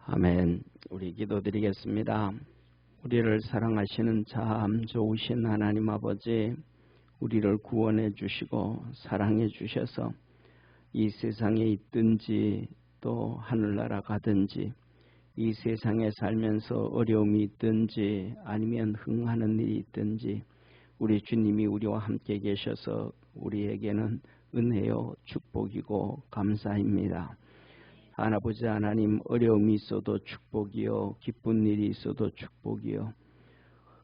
아멘. 우리 기도드리겠습니다. 우리를 사랑하시는 참 좋으신 하나님 아버지, 우리를 구원해 주시고 사랑해 주셔서 이 세상에 있든지 또 하늘나라 가든지 이 세상에 살면서 어려움이 있든지 아니면 흥하는 일이 있든지 우리 주님이 우리와 함께 계셔서 우리에게는 은혜요 축복이고 감사입니다. 아버지 하나님, 어려움이 있어도 축복이요, 기쁜 일이 있어도 축복이요,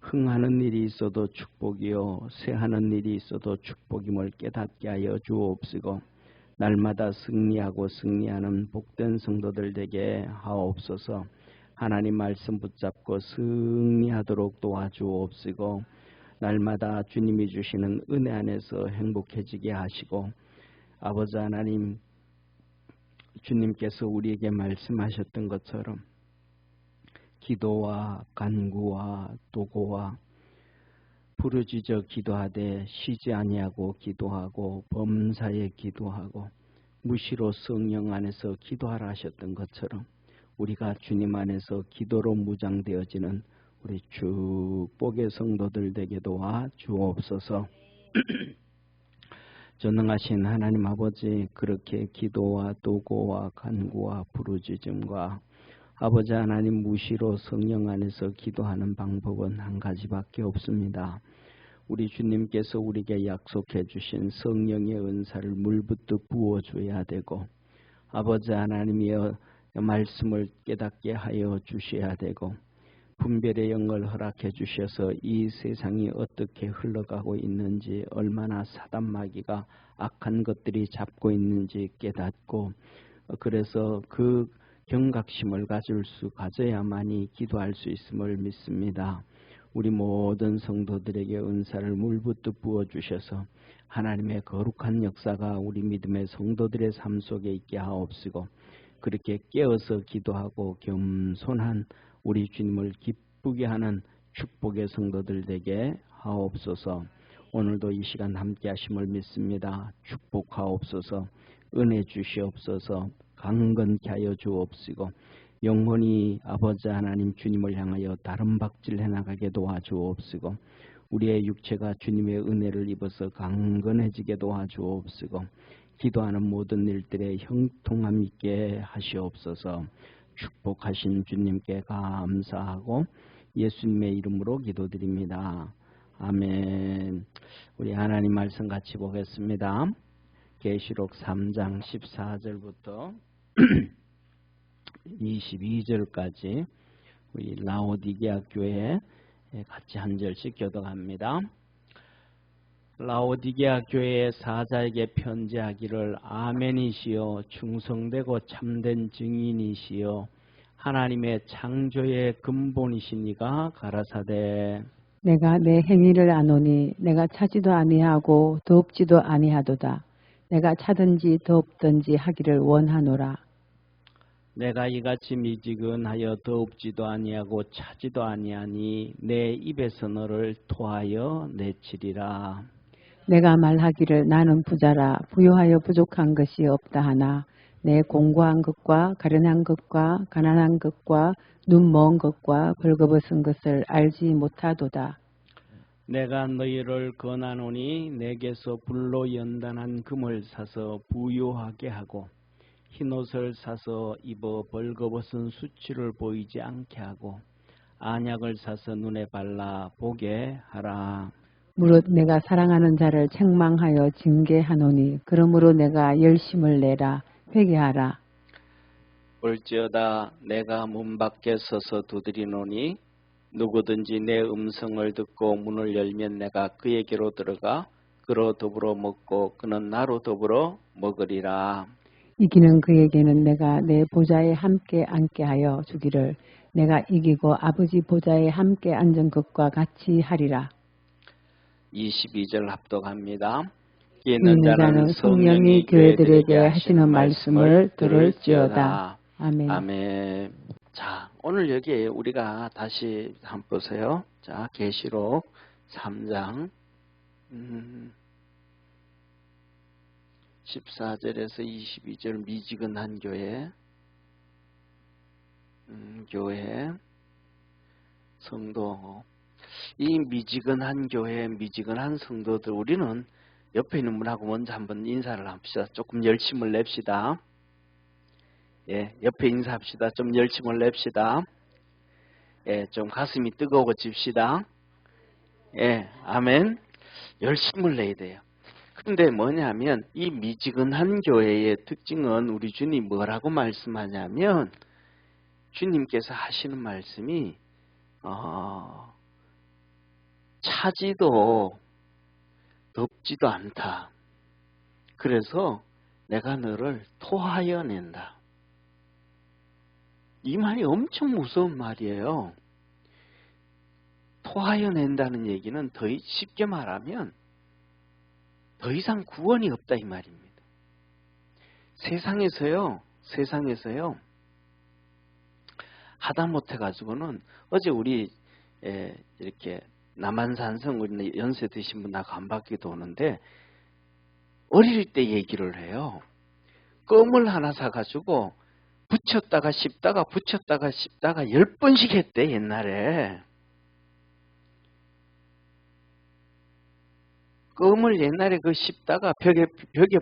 흥하는 일이 있어도 축복이요, 쇠하는 일이 있어도 축복임을 깨닫게 하여 주옵시고 날마다 승리하고 승리하는 복된 성도들 되게 하옵소서. 하나님 말씀 붙잡고 승리하도록 도와주옵시고 날마다 주님이 주시는 은혜 안에서 행복해지게 하시고 아버지 하나님, 주님께서 우리에게 말씀하셨던 것처럼 기도와 간구와 도고와 부르짖어 기도하되 쉬지 아니하고 기도하고 범사에 기도하고 무시로 성령 안에서 기도하라 하셨던 것처럼 우리가 주님 안에서 기도로 무장되어지는 우리 축복의 성도들 되게 도와 주옵소서. 전능하신 하나님 아버지, 그렇게 기도와 도고와 간구와 부르짖음과 아버지 하나님 무시로 성령 안에서 기도하는 방법은 한 가지밖에 없습니다. 우리 주님께서 우리에게 약속해 주신 성령의 은사를 물붓듯 부어줘야 되고 아버지 하나님의 말씀을 깨닫게 하여 주셔야 되고 분별의 영을 허락해 주셔서 이 세상이 어떻게 흘러가고 있는지, 얼마나 사단마귀가 악한 것들이 잡고 있는지 깨닫고 그래서 그 경각심을 가져야만이 기도할 수 있음을 믿습니다. 우리 모든 성도들에게 은사를 물붓듯 부어주셔서 하나님의 거룩한 역사가 우리 믿음의 성도들의 삶 속에 있게 하옵시고 그렇게 깨어서 기도하고 겸손한 우리 주님을 기쁘게 하는 축복의 성도들 되게 하옵소서. 오늘도 이 시간 함께 하심을 믿습니다. 축복하옵소서. 은혜 주시옵소서. 강건케 하여 주옵시고 영혼이 아버지 하나님 주님을 향하여 다른 박질해 나가게 도와주옵시고 우리의 육체가 주님의 은혜를 입어서 강건해지게 도와주옵시고 기도하는 모든 일들에 형통함 있게 하시옵소서. 축복하신 주님께 감사하고 예수님의 이름으로 기도드립니다. 아멘. 우리 하나님 말씀 같이 보겠습니다. 계시록 3장 14절부터 22절까지 우리 라오디게아 교회에 같이 한 절씩 교독합니다. 라오디게아 교회의 사자에게 편지하기를 아멘이시여 충성되고 참된 증인이시여 하나님의 창조의 근본이시니가 가라사대 내가 내 행위를 아노니 내가 차지도 아니하고 덥지도 아니하도다. 내가 차든지 덥든지 하기를 원하노라. 내가 이같이 미지근하여 덥지도 아니하고 차지도 아니하니 내 입에서 너를 토하여 내치리라. 내가 말하기를 나는 부자라 부유하여 부족한 것이 없다 하나 내 공고한 것과 가련한 것과 가난한 것과 눈 먼 것과 벌거벗은 것을 알지 못하도다. 내가 너희를 권하노니 내게서 불로 연단한 금을 사서 부유하게 하고 흰옷을 사서 입어 벌거벗은 수치를 보이지 않게 하고 안약을 사서 눈에 발라 보게 하라. 무릇 내가 사랑하는 자를 책망하여 징계하노니 그러므로 내가 열심을 내라 회개하라. 볼지어다 내가 문 밖에 서서 두드리노니 누구든지 내 음성을 듣고 문을 열면 내가 그에게로 들어가 그로 더불어 먹고 그는 나로 더불어 먹으리라. 이기는 그에게는 내가 내 보좌에 함께 앉게 하여 주기를 내가 이기고 아버지 보좌에 함께 앉은 것과 같이 하리라. 22절 합독합니다. 있는 자는 성령이 교회들에게 하시는 말씀을 들을지어다. 아멘. 아멘. 자, 오늘 여기에 우리가 다시 한번 보세요. 자, 계시록 3장 14절에서 22절 미지근한 교회. 교회 성도, 이 미지근한 교회, 미지근한 성도들, 우리는 옆에 있는 분하고 먼저 한번 인사를 합시다. 조금 열심을 냅시다. 예, 옆에 인사합시다. 좀 열심을 냅시다. 예, 좀 가슴이 뜨거워집시다. 예, 아멘. 열심을 내야 돼요. 근데 뭐냐면 이 미지근한 교회의 특징은 우리 주님 뭐라고 말씀하냐면, 주님께서 하시는 말씀이 차지도 덥지도 않다. 그래서 내가 너를 토하여 낸다. 이 말이 엄청 무서운 말이에요. 토하여 낸다는 얘기는 더 쉽게 말하면 더 이상 구원이 없다 이 말입니다. 세상에서요 하다못해 가지고는, 어제 우리 이렇게 남한산성 우리 연세 드신 분하고 한 바퀴 도는데 어릴 때 얘기를 해요. 껌을 하나 사가지고 붙였다가 씹다가 붙였다가 씹다가 10번씩 했대 옛날에. 껌을 옛날에 그 씹다가 벽에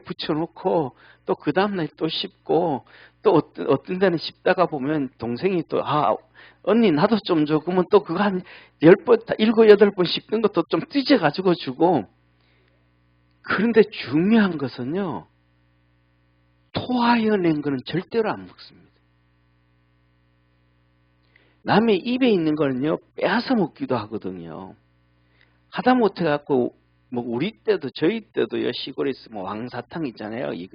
붙여놓고 또 그 다음날 또 씹고, 또 어떤 데는 씹다가 보면 동생이 또 언니 나도 좀 줘. 그러면 또 그거 한 10번, 7, 8번 씹는 것도 좀 찢어가지고 주고. 그런데 중요한 것은요, 토하여 낸 거는 절대로 안 먹습니다. 남의 입에 있는 거는요 빼앗아 먹기도 하거든요. 하다못해 갖고 뭐 우리 때도 저희 때도요, 시골에 있으면 왕사탕 있잖아요. 이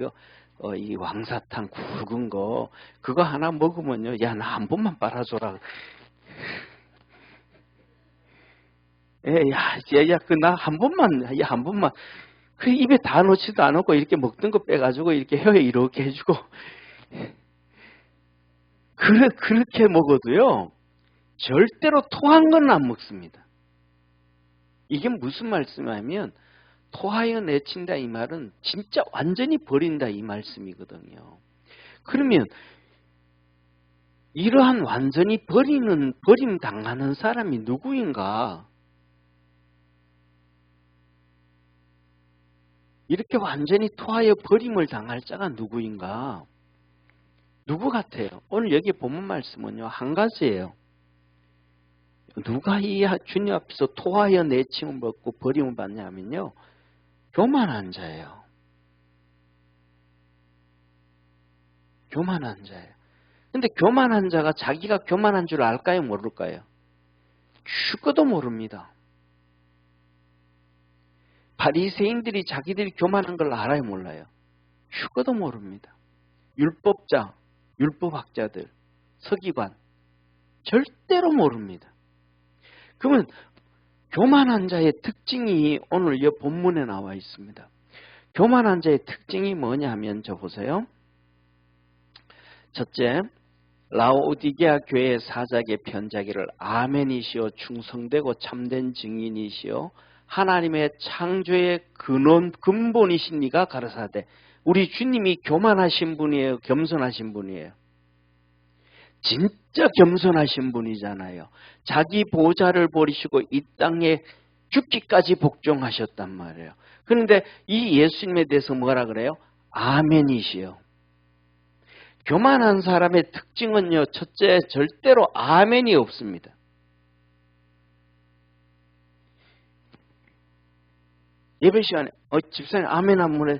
왕사탕 굵은 거, 그거 하나 먹으면요, 야 나 한 번만 빨아줘라. 야 그 나 한 번만 그 입에 다 넣지도 않고 이렇게 먹던 거 빼가지고 이렇게 혀에 이렇게 해주고. 그렇게 먹어도요 절대로 토한 건 안 먹습니다. 이게 무슨 말씀이냐면, 토하여 내친다 이 말은 진짜 완전히 버린다 이 말씀이거든요. 그러면 이러한 완전히 버림당하는 사람이 누구인가? 이렇게 완전히 토하여 버림을 당할 자가 누구인가? 누구 같아요? 오늘 여기 본문 말씀은요 한 가지예요. 누가 이 주님 앞에서 토하여 내침을 받고 버림을 받냐면요, 교만한 자예요. 교만한 자예요. 근데 교만한 자가 자기가 교만한 줄 알까요, 모를까요? 죽어도 모릅니다. 바리새인들이 자기들이 교만한 걸 알아요, 몰라요? 죽어도 모릅니다. 율법자, 율법학자들, 서기관 절대로 모릅니다. 그러면 교만한 자의 특징이 오늘 이 본문에 나와 있습니다. 교만한 자의 특징이 뭐냐면, 저 보세요. 첫째, 라오디게아 교회 사자에게 편지하기를, 아멘이시오 충성되고 참된 증인이시오 하나님의 창조의 근본이신 이가 가르사대. 우리 주님이 교만하신 분이에요, 겸손하신 분이에요? 진짜 겸손하신 분이잖아요. 자기 보좌를 버리시고 이 땅에 죽기까지 복종하셨단 말이에요. 그런데 이 예수님에 대해서 뭐라 그래요? 아멘이시요. 교만한 사람의 특징은요, 첫째, 절대로 아멘이 없습니다. 예배 시간에 집사님 아멘 한 번에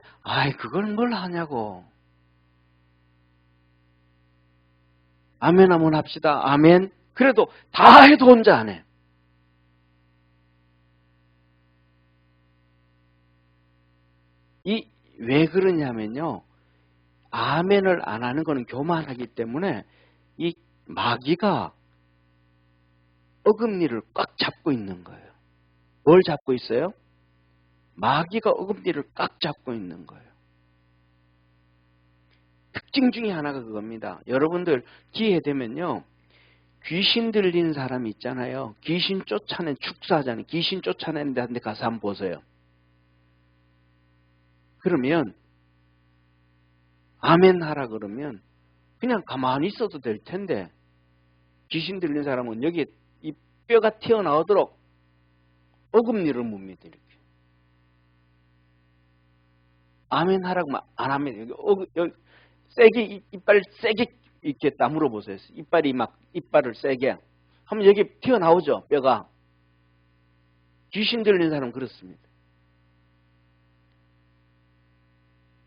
그걸 뭘 하냐고. 아멘 한번 합시다. 아멘. 그래도 다 해도 혼자 안 해. 왜 그러냐면요, 아멘을 안 하는 것은 교만하기 때문에 이 마귀가 어금니를 꽉 잡고 있는 거예요. 뭘 잡고 있어요? 마귀가 어금니를 꽉 잡고 있는 거예요. 특징 중에 하나가 그겁니다. 여러분들 기회 되면요, 귀신 들린 사람 있잖아요. 귀신 쫓아낸 축사하잖아요. 귀신 쫓아내는 데 가서 한번 보세요. 그러면 아멘 하라 그러면 그냥 가만히 있어도 될 텐데 귀신 들린 사람은 여기에 이 뼈가 튀어나오도록 어금니를 뭅니다. 이렇게. 아멘 하라고 안 합니다. 여기 세게 이빨 세게 이렇게 다물어 보세요. 이빨을 세게 하면 여기 튀어나오죠. 뼈가. 귀신 들린 사람은 그렇습니다.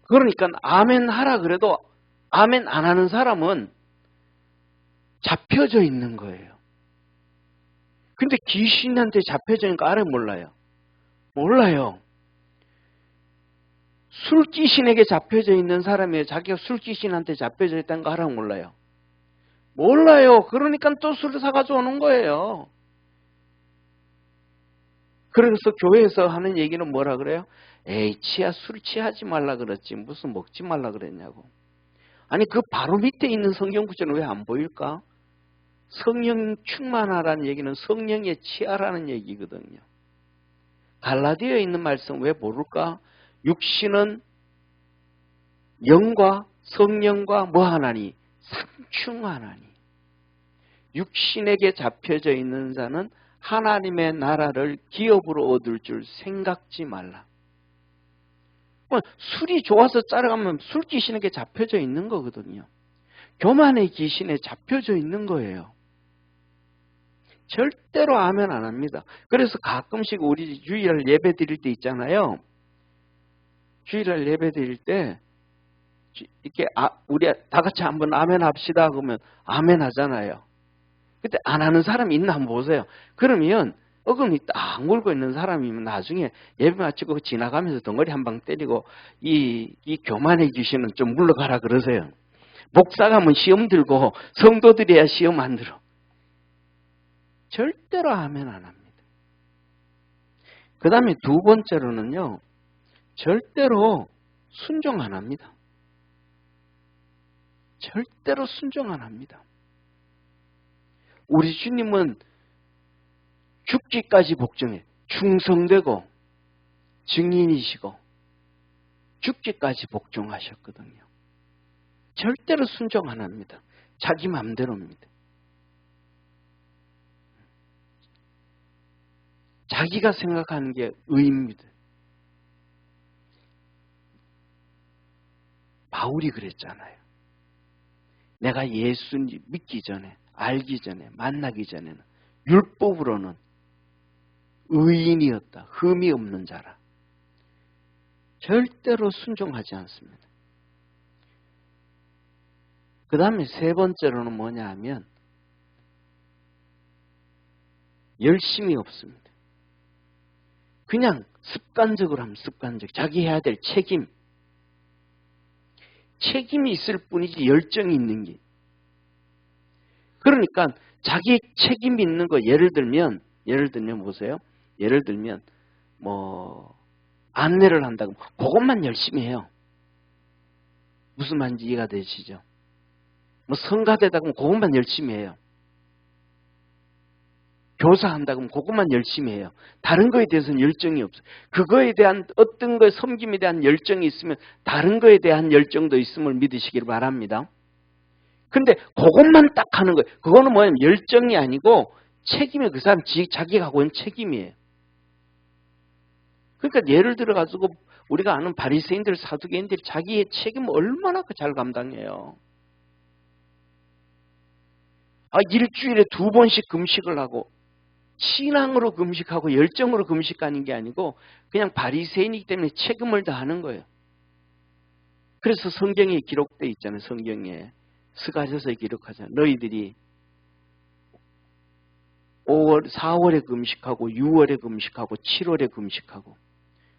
그러니까 아멘 하라 그래도 아멘 안 하는 사람은 잡혀져 있는 거예요. 근데 귀신한테 잡혀져 있는 거 알아요? 몰라요? 몰라요. 술귀신에게 잡혀져 있는 사람이에요. 자기가 술귀신한테 잡혀져 있다는 거 알아요? 몰라요? 몰라요. 그러니까 또 술을 사가지고 오는 거예요. 그래서 교회에서 하는 얘기는 뭐라 그래요? 에이, 술 취하지 말라 그랬지. 무슨 먹지 말라 그랬냐고. 아니, 그 바로 밑에 있는 성경 구절은 왜 안 보일까? 성령 충만하라는 얘기는 성령에 취하라는 얘기거든요. 갈라디아에 있는 말씀 왜 모를까? 육신은 영과 성령과 뭐 하나니? 상충하나니. 육신에게 잡혀져 있는 자는 하나님의 나라를 기업으로 얻을 줄 생각지 말라. 술이 좋아서 따라가면 술 귀신에게 잡혀져 있는 거거든요. 교만의 귀신에 잡혀져 있는 거예요. 절대로 아멘 안 합니다. 그래서 가끔씩 우리 주일날 예배 드릴 때 있잖아요. 주일날 예배 드릴 때 이렇게 우리 다 같이 한번 아멘 합시다 그러면 아멘 하잖아요. 그때 안 하는 사람이 있나 한번 보세요. 그러면 어금니 딱 물고 있는 사람이면 나중에 예배 마치고 지나가면서 덩어리 한 방 때리고 이 교만의 귀신은 좀 물러가라 그러세요. 목사 가면 시험 들고 성도들이야 시험 안 들어. 절대로 아멘 안 합니다. 그 다음에 두 번째로는요. 절대로 순종 안 합니다. 절대로 순종 안 합니다. 우리 주님은 죽기까지 복종해. 충성되고 증인이시고 죽기까지 복종하셨거든요. 절대로 순종 안 합니다. 자기 마음대로입니다. 자기가 생각하는 게 의입니다. 바울이 그랬잖아요. 내가 예수 믿기 전에, 알기 전에, 만나기 전에는 율법으로는 의인이었다. 흠이 없는 자라. 절대로 순종하지 않습니다. 그 다음에 세 번째로는 뭐냐 하면 열심이 없습니다. 그냥 습관적으로 하면 습관적. 자기 해야 될 책임이 있을 뿐이지 열정이 있는 게. 그러니까 자기 책임이 있는 거 예를 들면 보세요. 예를 들면 뭐 안내를 한다고 그것만 열심히 해요. 무슨 말인지 이해가 되시죠? 뭐 성가대다 그러면 그것만 열심히 해요. 교사한다 그러면 그것만 열심히 해요. 다른 거에 대해서는 열정이 없어요. 그거에 대한 어떤 거에 섬김에 대한 열정이 있으면 다른 거에 대한 열정도 있음을 믿으시기를 바랍니다. 근데 그것만 딱 하는 거예요. 그거는 뭐냐면 열정이 아니고 책임이에요. 그 사람 자기가 하고 있는 책임이에요. 그러니까 예를 들어 가지고 우리가 아는 바리새인들, 사두개인들이 자기의 책임을 얼마나 잘 감당해요. 일주일에 2번씩 금식을 하고 신앙으로 금식하고 열정으로 금식하는 게 아니고 그냥 바리새인이기 때문에 책임을 다하는 거예요. 그래서 성경에 기록되어 있잖아요. 성경에 스가랴서에 기록하잖아요. 너희들이 4월에 금식하고 6월에 금식하고 7월에 금식하고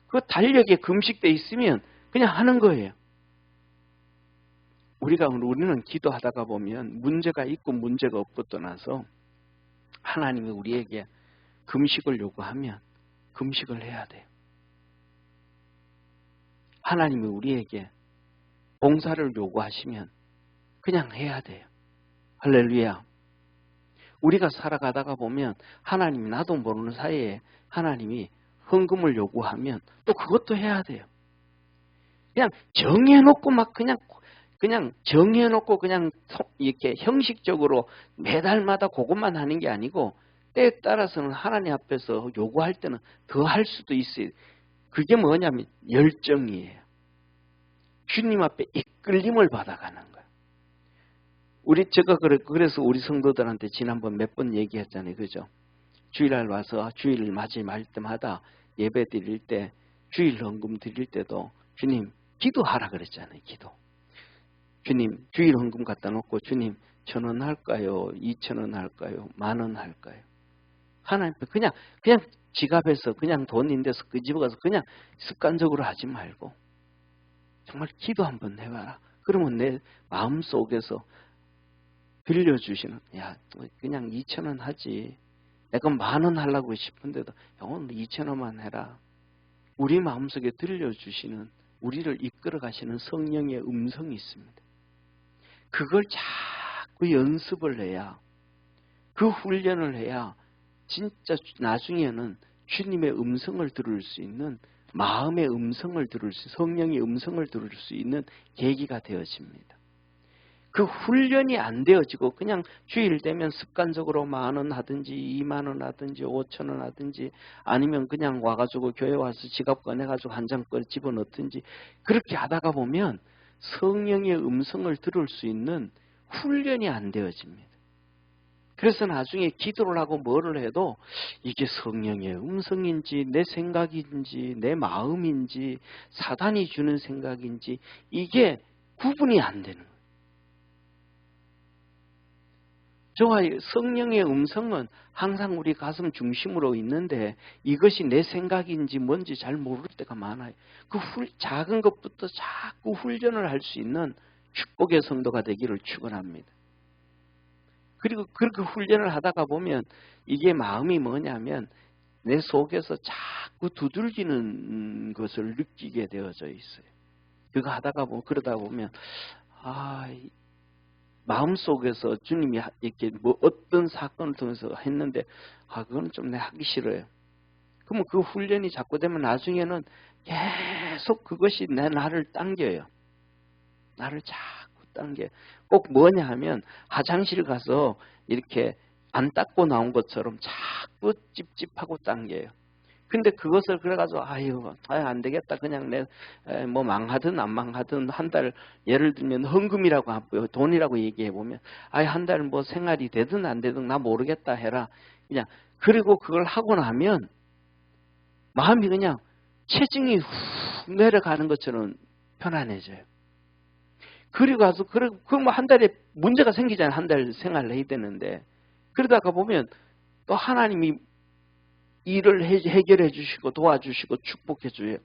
그 달력에 금식돼 있으면 그냥 하는 거예요. 우리는 기도하다가 보면 문제가 있고 문제가 없고 떠나서 하나님이 우리에게 금식을 요구하면 금식을 해야 돼요. 하나님이 우리에게 봉사를 요구하시면 그냥 해야 돼요. 할렐루야. 우리가 살아가다가 보면 하나님이 나도 모르는 사이에 하나님이 헌금을 요구하면 또 그것도 해야 돼요. 그냥 정해놓고 막 그냥 그냥 정해놓고 그냥 이렇게 형식적으로 매달마다 그것만 하는 게 아니고 때에 따라서는 하나님 앞에서 요구할 때는 더 할 수도 있어요. 그게 뭐냐면 열정이에요. 주님 앞에 이끌림을 받아가는 거예요. 제가 그래서 우리 성도들한테 지난번 몇 번 얘기했잖아요. 그죠? 주일날 와서 주일 맞이할 때마다 예배 드릴 때, 주일 헌금 드릴 때도 주님 기도하라 그랬잖아요. 기도. 주님 주일 헌금 갖다 놓고 주님 1,000원 할까요? 2,000원 할까요? 10,000원 할까요? 하나님 앞에 그냥 지갑에서 그냥 돈 인데서 그 집에 가서 그냥 습관적으로 하지 말고 정말 기도 한번 해봐라. 그러면 내 마음속에서 빌려주시는, 야 그냥 2,000원 하지. 내가 10,000원 하려고 싶은데도 오늘 2,000원만 해라. 우리 마음속에 들려주시는, 우리를 이끌어 가시는 성령의 음성이 있습니다. 그걸 자꾸 연습을 해야, 그 훈련을 해야 진짜 나중에는 주님의 음성을 들을 수 있는, 마음의 음성을 들을 수, 성령의 음성을 들을 수 있는 계기가 되어집니다. 그 훈련이 안 되어지고 그냥 주일 되면 습관적으로 10,000원 하든지 20,000원 하든지 5,000원 하든지 아니면 그냥 와가지고 교회 와서 지갑 꺼내가지고 한 장 집어넣든지 그렇게 하다가 보면 성령의 음성을 들을 수 있는 훈련이 안 되어집니다. 그래서 나중에 기도를 하고 뭐를 해도 이게 성령의 음성인지 내 생각인지 내 마음인지 사단이 주는 생각인지 이게 구분이 안 되는 거예요. 저와 성령의 음성은 항상 우리 가슴 중심으로 있는데 이것이 내 생각인지 뭔지 잘 모를 때가 많아요. 그 작은 것부터 자꾸 훈련을 할 수 있는 축복의 성도가 되기를 축원합니다. 그리고 그렇게 훈련을 하다가 보면 이게 마음이 뭐냐면 내 속에서 자꾸 두들기는 것을 느끼게 되어져 있어요. 그거 하다가 보면 그러다 보면 마음속에서 주님이 이렇게 뭐 어떤 사건을 통해서 했는데 그건 좀 내 하기 싫어요. 그러면 그 훈련이 자꾸 되면 나중에는 계속 그것이 나를 당겨요. 나를 자꾸 당겨요. 꼭 뭐냐 하면 화장실 가서 이렇게 안 닦고 나온 것처럼 자꾸 찝찝하고 당겨요. 근데 그것을 그래가지고 안 되겠다. 그냥 뭐 망하든 안 망하든 한 달 예를 들면 헌금이라고 하고요. 돈이라고 얘기해 보면 한 달 뭐 생활이 되든 안 되든 나 모르겠다 해라. 그냥 그리고 그걸 하고 나면 마음이 그냥 체증이 훅 내려가는 것처럼 편안해져요. 그리고 가서 그럼 한 달에 문제가 생기잖아요. 한 달 생활을 해야 되는데 그러다가 보면 또 하나님이 일을 해결해 주시고 도와주시고 축복해 줘요.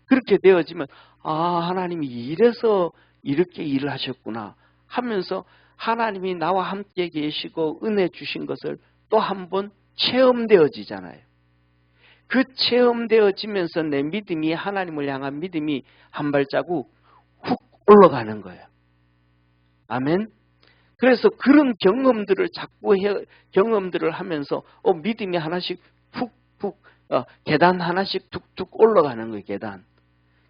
그렇게 되어지면 하나님이 이래서 이렇게 일을 하셨구나 하면서 하나님이 나와 함께 계시고 은혜 주신 것을 또 한 번 체험되어지잖아요. 그 체험되어지면서 내 믿음이, 하나님을 향한 믿음이 한 발자국 훅 올라가는 거예요. 아멘. 그래서 그런 경험들을 자꾸 경험들을 하면서 믿음이 하나씩 푹푹 계단 하나씩 툭툭 올라가는 거예요.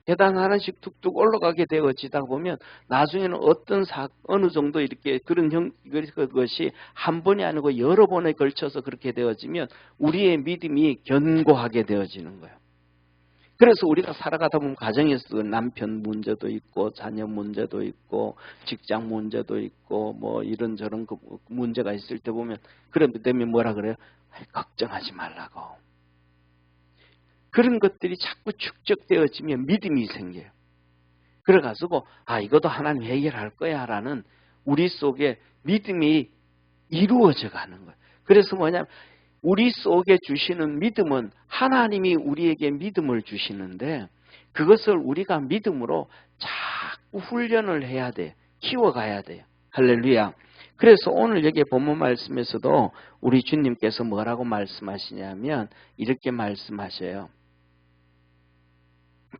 계단 하나씩 툭툭 올라가게 되어지다 보면 나중에는 어느 정도 이렇게 그런 것이 한 번이 아니고 여러 번에 걸쳐서 그렇게 되어지면 우리의 믿음이 견고하게 되어지는 거예요. 그래서 우리가 살아가다 보면 가정에서 남편 문제도 있고 자녀 문제도 있고 직장 문제도 있고 뭐 이런저런 문제가 있을 때 보면 그런 것 때문에 뭐라 그래요? 걱정하지 말라고. 그런 것들이 자꾸 축적되어지면 믿음이 생겨요. 그래가지고 이것도 하나님 해결할 거야 라는 우리 속에 믿음이 이루어져 가는 거예요. 그래서 뭐냐면 우리 속에 주시는 믿음은 하나님이 우리에게 믿음을 주시는데 그것을 우리가 믿음으로 자꾸 훈련을 해야 돼요. 키워가야 돼요. 할렐루야. 그래서 오늘 여기 본문 말씀에서도 우리 주님께서 뭐라고 말씀하시냐면 이렇게 말씀하셔요.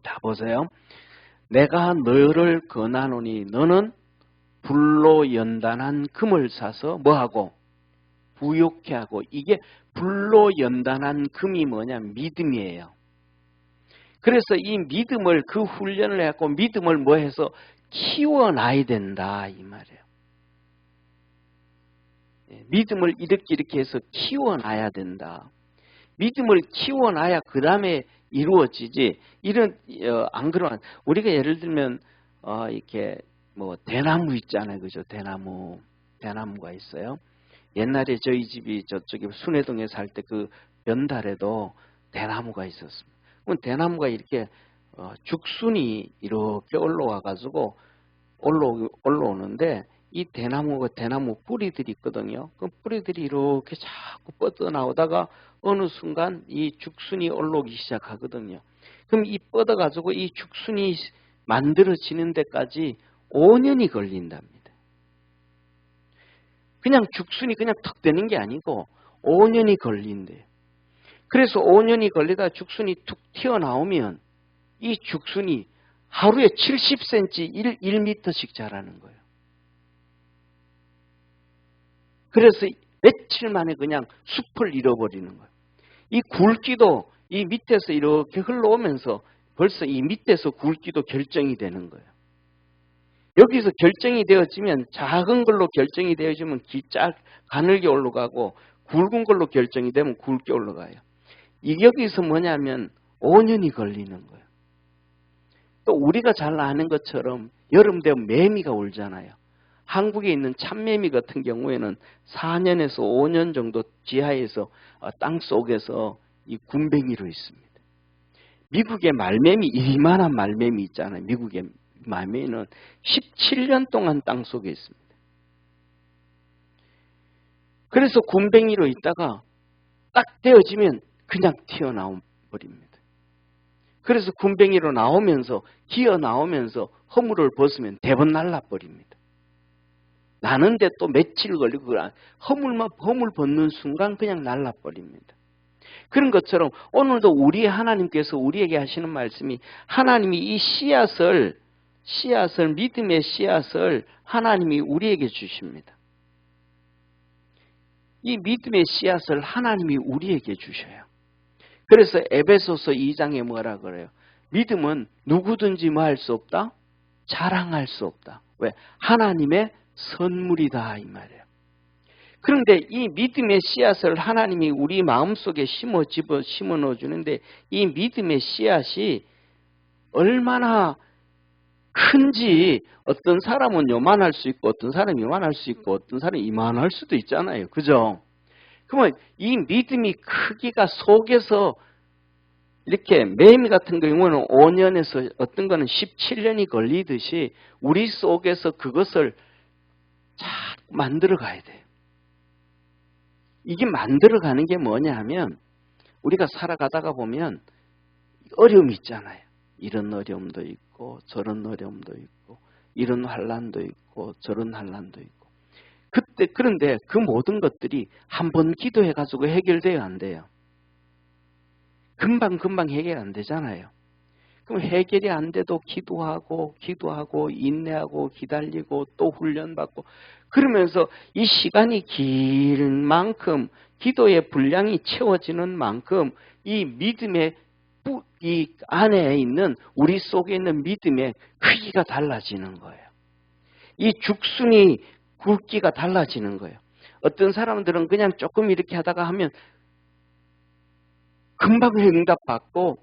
자 보세요. 내가 너를 권하노니 너는 불로 연단한 금을 사서 뭐하고? 부욕해 하고. 이게 불로 연단한 금이 뭐냐? 믿음이에요. 그래서 이 믿음을 그 훈련을 해갖고 믿음을 뭐 해서 키워놔야 된다 이 말이에요. 믿음을 이렇게 해서 키워놔야 된다. 믿음을 키워놔야 그 다음에 이루어지지. 안 그러면 우리가 예를 들면 이렇게 뭐 대나무 있잖아요, 그죠? 대나무가 있어요. 옛날에 저희 집이 저쪽에 순회동에 살 때 그 변달에도 대나무가 있었습니다. 그럼 대나무가 이렇게 죽순이 이렇게 올라와가지고 올라오는데 이 대나무 뿌리들이 있거든요. 그 뿌리들이 이렇게 자꾸 뻗어 나오다가 어느 순간 이 죽순이 올라오기 시작하거든요. 그럼 이 뻗어가지고 이 죽순이 만들어지는 데까지 5년이 걸린답니다. 그냥 죽순이 그냥 턱 되는 게 아니고 5년이 걸린대요. 그래서 5년이 걸리다 죽순이 툭 튀어나오면 이 죽순이 하루에 70cm, 1m씩 자라는 거예요. 그래서 며칠 만에 그냥 숲을 잃어버리는 거예요. 이 굵기도 이 밑에서 이렇게 흘러오면서 벌써 이 밑에서 굵기도 결정이 되는 거예요. 여기서 결정이 되어지면 작은 걸로 결정이 되어지면 가늘게 올라가고 굵은 걸로 결정이 되면 굵게 올라가요. 여기서 뭐냐면 5년이 걸리는 거예요. 또 우리가 잘 아는 것처럼 여름 되면 매미가 울잖아요. 한국에 있는 참매미 같은 경우에는 4년에서 5년 정도 지하에서 땅 속에서 이 군뱅이로 있습니다. 미국의 말매미, 이만한 말매미 있잖아요. 미국의 말매미는 17년 동안 땅 속에 있습니다. 그래서 군뱅이로 있다가 딱 되어지면 그냥 튀어나와 버립니다. 그래서 군뱅이로 나오면서 기어 나오면서 허물을 벗으면 대번 날라버립니다. 나는데 또 며칠 걸리고 허물 벗는 순간 그냥 날라버립니다. 그런 것처럼 오늘도 우리 하나님께서 우리에게 하시는 말씀이 하나님이 이 씨앗을 믿음의 씨앗을 하나님이 우리에게 주십니다. 이 믿음의 씨앗을 하나님이 우리에게 주셔요. 그래서 에베소서 2장에 뭐라 그래요? 믿음은 누구든지 뭐 할 수 없다? 자랑할 수 없다. 왜? 하나님의 선물이다 이 말이에요. 그런데 이 믿음의 씨앗을 하나님이 우리 마음속에 심어 넣어주는데 이 믿음의 씨앗이 얼마나 큰지 어떤 사람은 요만할 수 있고 어떤 사람이 요만할 수 있고 어떤 사람이 이만할 수도 있잖아요. 그죠? 그러면 이 믿음이 크기가 속에서 이렇게 매미 같은 경우는 5년에서 어떤 거는 17년이 걸리듯이 우리 속에서 그것을 자꾸 만들어 가야 돼요. 이게 만들어 가는 게 뭐냐 하면 우리가 살아가다가 보면 어려움이 있잖아요. 이런 어려움도 있고 저런 어려움도 있고 이런 환난도 있고 저런 환난도 있고 그런데 그 모든 것들이 한 번 기도해가지고 해결돼야 안 돼요. 금방 해결 안 되잖아요. 그럼 해결이 안 돼도 기도하고 인내하고 기다리고 또 훈련받고 그러면서 이 시간이 길 만큼 기도의 분량이 채워지는 만큼 이 믿음의 이 안에 있는 우리 속에 있는 믿음의 크기가 달라지는 거예요. 이 죽순이 굵기가 달라지는 거예요. 어떤 사람들은 그냥 조금 이렇게 하다가 하면 금방 응답받고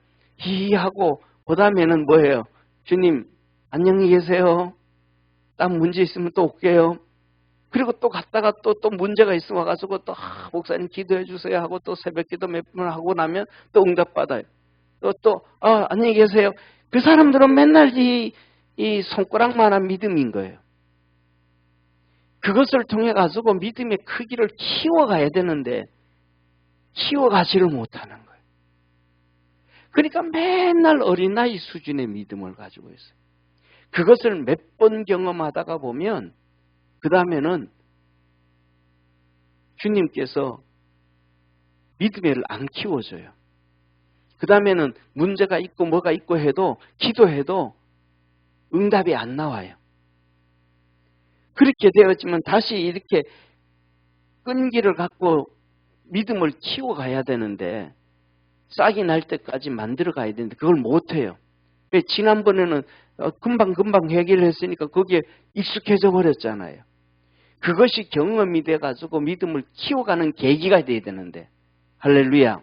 하고 그 다음에는 뭐예요? 주님 안녕히 계세요. 딱 문제 있으면 또 올게요. 그리고 또 갔다가 또 문제가 있으면 와가지고 또 목사님 기도해 주세요 하고 또 새벽 기도 몇 번 하고 나면 또 응답받아요. 안녕히 계세요. 그 사람들은 맨날 이 손가락만한 믿음인 거예요. 그것을 통해 가지고 믿음의 크기를 키워가야 되는데 키워가지를 못하는 거예요. 그러니까 맨날 어린아이 수준의 믿음을 가지고 있어요. 그것을 몇 번 경험하다가 보면 그 다음에는 주님께서 믿음을 안 키워줘요. 그 다음에는 문제가 있고 뭐가 있고 해도 기도해도 응답이 안 나와요. 그렇게 되어지면 다시 이렇게 끈기를 갖고 믿음을 키워가야 되는데 싹이 날 때까지 만들어 가야 되는데 그걸 못해요. 지난번에는 금방 해결했으니까 거기에 익숙해져 버렸잖아요. 그것이 경험이 돼가지고 믿음을 키워가는 계기가 돼야 되는데, 할렐루야.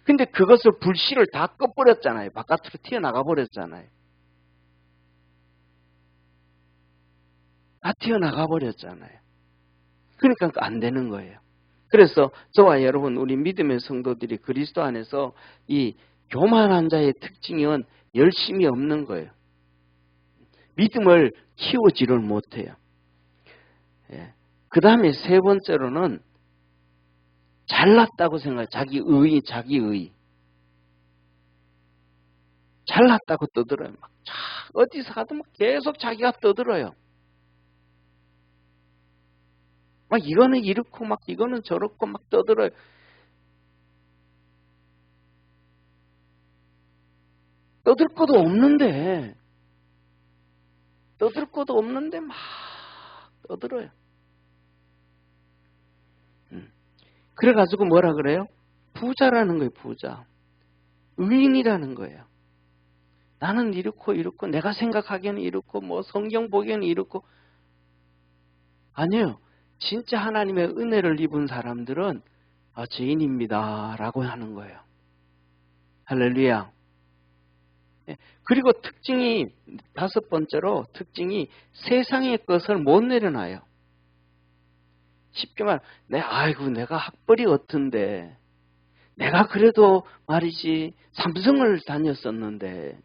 근데 그것을 불씨를 다 꺼버렸잖아요. 바깥으로 튀어나가 버렸잖아요. 다 튀어나가 버렸잖아요. 그러니까 안 되는 거예요. 그래서 저와 여러분, 우리 믿음의 성도들이 그리스도 안에서 이 교만한 자의 특징은 열심이 없는 거예요. 믿음을 키우지를 못해요. 그 다음에 세 번째로는 잘났다고 생각해요. 자기의. 잘났다고 떠들어요. 어디서 가도 막 계속 자기가 떠들어요. 막 이거는 이렇고 막 이거는 저렇고 막 떠들어요. 떠들 것도 없는데 막 떠들어요. 그래가지고 뭐라 그래요? 부자라는 거예요. 부자. 의인이라는 거예요. 나는 이렇고 내가 생각하기에는 이렇고 뭐 성경 보기에는 이렇고. 아니에요. 진짜 하나님의 은혜를 입은 사람들은 죄인입니다 라고 하는 거예요. 할렐루야. 그리고 특징이, 다섯 번째로 특징이 세상의 것을 못 내려놔요. 쉽게 말하면 내가 학벌이 어떤데, 내가 그래도 말이지 삼성을 다녔었는데,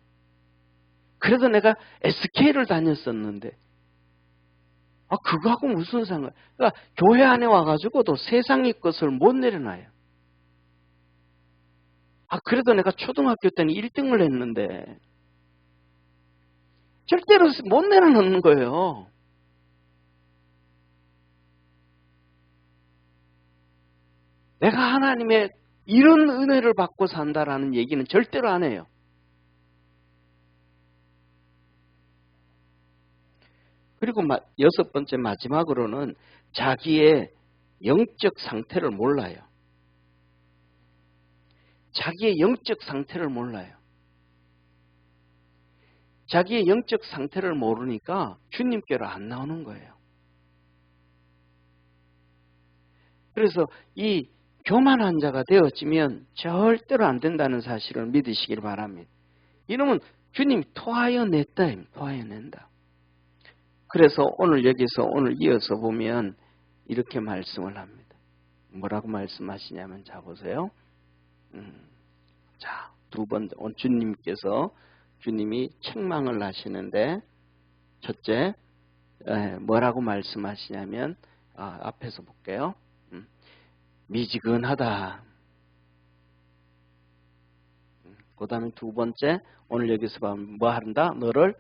그래도 내가 SK를 다녔었는데, 그거하고 무슨 상관? 그러니까 교회 안에 와가지고도 세상의 것을 못 내려놔요. 그래도 내가 초등학교 때는 1등을 했는데, 절대로 못 내려놓는 거예요. 내가 하나님의 이런 은혜를 받고 산다라는 얘기는 절대로 안 해요. 그리고 여섯 번째 마지막으로는 자기의 영적 상태를 몰라요. 자기의 영적 상태를 몰라요. 자기의 영적 상태를 모르니까 주님께로 안 나오는 거예요. 그래서 이 교만한 자가 되어지면 절대로 안 된다는 사실을 믿으시길 바랍니다. 이놈은 주님이 토하여 냈다. 토하여 낸다. 그래서 오늘 이어서 보면 이렇게 말씀을 합니다. 뭐라고 말씀하시냐면, 자 보세요. 자, 두 번, 주님이 책망을 하시는데, 첫째, 뭐라고 말씀하시냐면, 앞에서 볼게요. 미지근하다. 그 다음에 두 번째, 오늘 여기서 보면 뭐 한다? 너를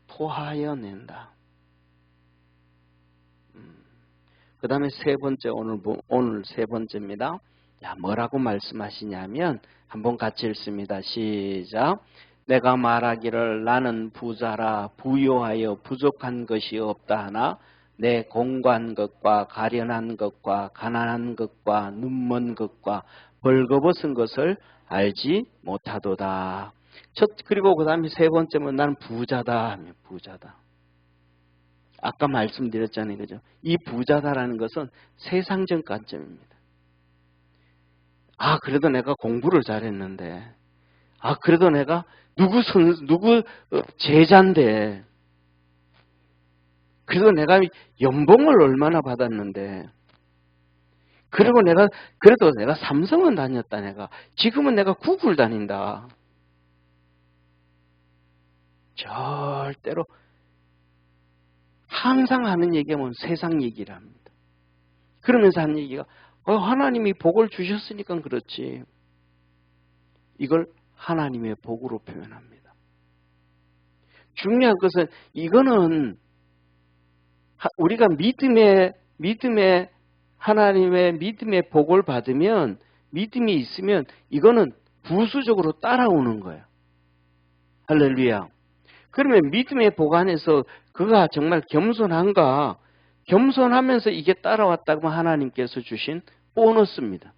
토하여 낸다. 그 다음에 세 번째, 오늘 세 번째입니다. 자, 뭐라고 말씀하시냐면, 한번 같이 읽습니다. 시작. 내가 말하기를 나는 부자라 부요하여 부족한 것이 없다 하나 내 공고한 것과 가련한 것과 가난한 것과 눈먼 것과 벌거벗은 것을 알지 못하도다. 그리고 그 다음에 세 번째는 나는 부자다. 부자다. 아까 말씀드렸잖아요. 그죠? 이 부자다라는 것은 세상적 관점입니다. 그래도 내가 공부를 잘했는데, 그래도 내가 누구 제자인데, 그래도 내가 연봉을 얼마나 받았는데, 그리고 그래도 내가 삼성은 다녔다. 지금은 내가 구글 다닌다. 절대로 항상 하는 얘기가 세상 얘기를 합니다. 그러면서 하는 얘기가 하나님이 복을 주셨으니까 그렇지. 이걸 하나님의 복으로 표현합니다. 중요한 것은 이거는 우리가 하나님의 믿음의 복을 받으면, 믿음이 있으면 이거는 부수적으로 따라오는 거예요. 할렐루야. 그러면 믿음의 복 안에서 그가 정말 겸손한가? 겸손하면서 이게 따라왔다고 하나님께서 주신 보너스입니다.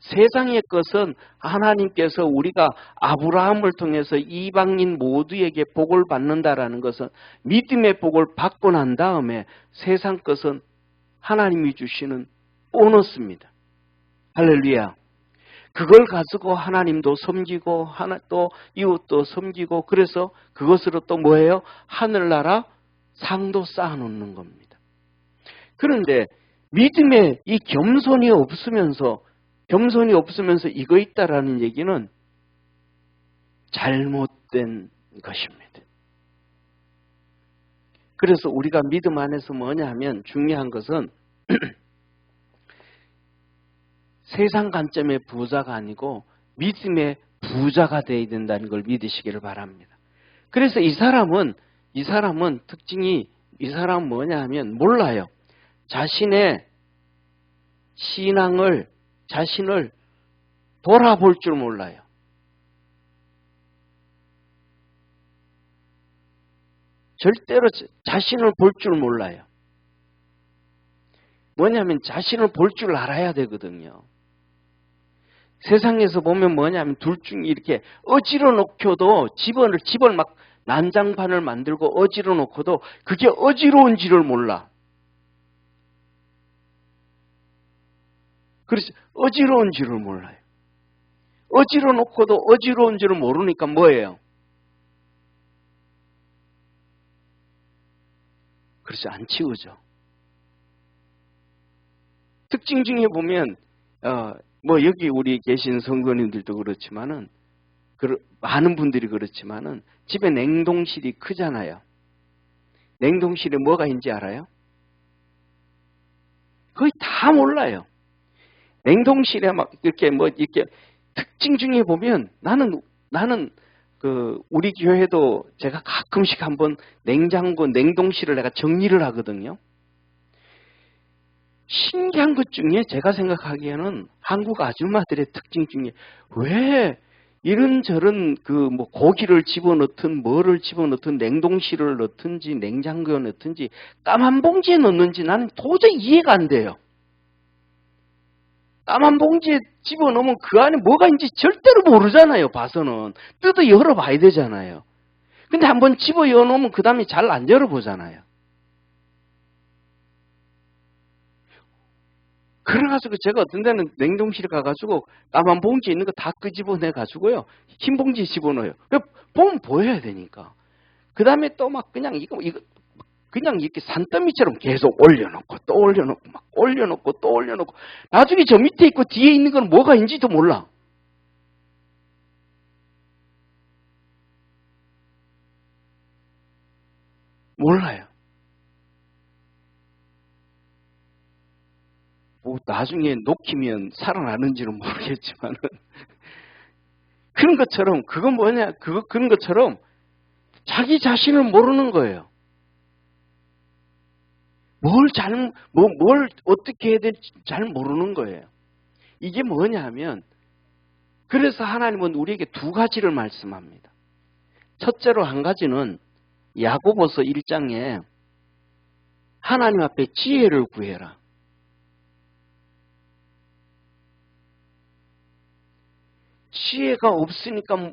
세상의 것은 하나님께서 우리가 아브라함을 통해서 이방인 모두에게 복을 받는다라는 것은 믿음의 복을 받고 난 다음에 세상 것은 하나님이 주시는 보너스입니다. 할렐루야. 그걸 가지고 하나님도 섬기고 또 이웃도 섬기고 그래서 그것으로 또 뭐예요? 하늘나라 상도 쌓아놓는 겁니다. 그런데 믿음에 이 겸손이 없으면서 이거 있다라는 얘기는 잘못된 것입니다. 그래서 우리가 믿음 안에서 뭐냐 하면 중요한 것은 세상 관점의 부자가 아니고 믿음의 부자가 되어야 된다는 걸 믿으시기를 바랍니다. 그래서 이 사람은 특징이 이 사람은 뭐냐 하면 몰라요. 자신의 자신을 돌아볼 줄 몰라요. 절대로 자신을 볼 줄 몰라요. 뭐냐면 자신을 볼 줄 알아야 되거든요. 세상에서 보면 뭐냐면 둘 중에 이렇게 어지러 놓고도 집을 막 난장판을 만들고 어지러 놓고도 그게 어지러운지를 몰라. 그래서 어지러운지를 몰라요. 어지러 놓고도 어지러운지를 모르니까 뭐예요? 그래서 안 치우죠. 특징 중에 보면 여기 우리 계신 성도님들도 그렇지만은 많은 분들이 그렇지만은 집에 냉동실이 크잖아요. 냉동실에 뭐가 있는지 알아요? 거의 다 몰라요. 냉동실에 막 이렇게 특징 중에 보면 나는 우리 교회도 제가 가끔씩 한번 냉동실을 내가 정리를 하거든요. 신기한 것 중에 제가 생각하기에는 한국 아줌마들의 특징 중에 왜 이런저런 고기를 집어넣든 뭐를 집어넣든 냉동실을 넣든지 냉장고에 넣든지 까만 봉지에 넣는지 나는 도저히 이해가 안 돼요. 까만 봉지에 집어넣으면 그 안에 뭐가 있는지 절대로 모르잖아요. 봐서는. 뜯어 열어봐야 되잖아요. 근데 한번 집어 열어놓으면 그 다음에 잘 안 열어보잖아요. 그래가지고 제가 어떤 데는 냉동실에 가가지고 까만 봉지에 있는 거 다 끄집어내가지고요. 흰 봉지에 집어넣어요. 보면 보여야 되니까. 그 다음에 또 막 그냥 이거 그냥 이렇게 산더미처럼 계속 올려놓고 또 올려놓고 막 올려놓고 또 올려놓고 나중에 저 밑에 있고 뒤에 있는 건 뭐가 있는지도 몰라. 몰라요. 나중에 녹히면 살아나는지는 모르겠지만은 그런 것처럼 그런 것처럼 자기 자신을 모르는 거예요. 뭘 어떻게 해야 될지 잘 모르는 거예요. 이게 뭐냐 하면 그래서 하나님은 우리에게 두 가지를 말씀합니다. 첫째로 한 가지는 야고보서 1장에 하나님 앞에 지혜를 구해라. 지혜가 없으니까